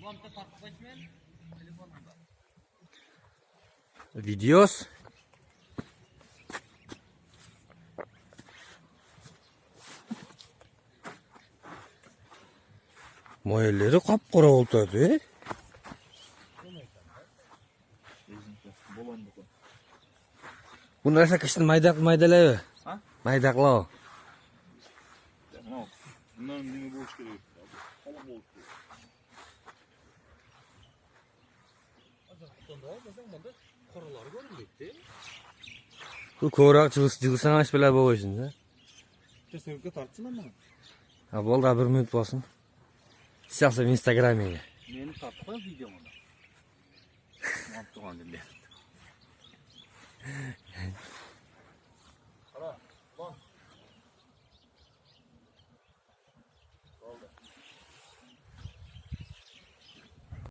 Telefonda tartib aytmayman. Telefonda. Videos. Moyelleri kapkara oldu. Bu narsa kışın maydalayı. Ha? Maydakla. Bunların dini boş geliyor. Ama boş geliyor. Qoraları görünmeydi. Bu korak cılsan aç bile bu işinde. Kesinlikle tartışın ama. Ha bolda 1 minut olsun. İstersen Instagram'a. Meni tartışma videom ona. Mantıqan dinle. Ara, lan.